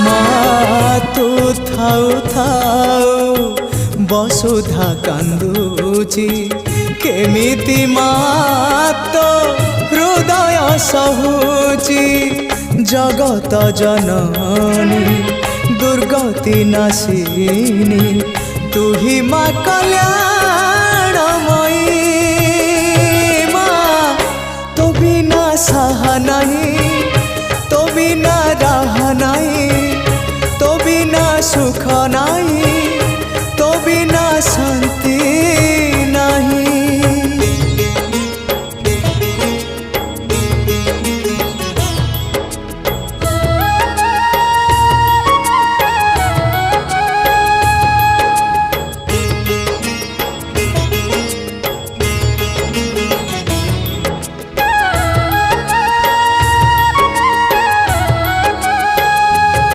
মা তু থাউ থাউ বসুধা কান্দুচি কেমিতি মা তো হৃদয় সহুচি জগত জননী দুর্গতি নাশিনী তুহি মা কল্যাণময়ী মা তো বিনা সাহা নাই তো বিনা রাহ নাই তো বিনা সুখ নাই।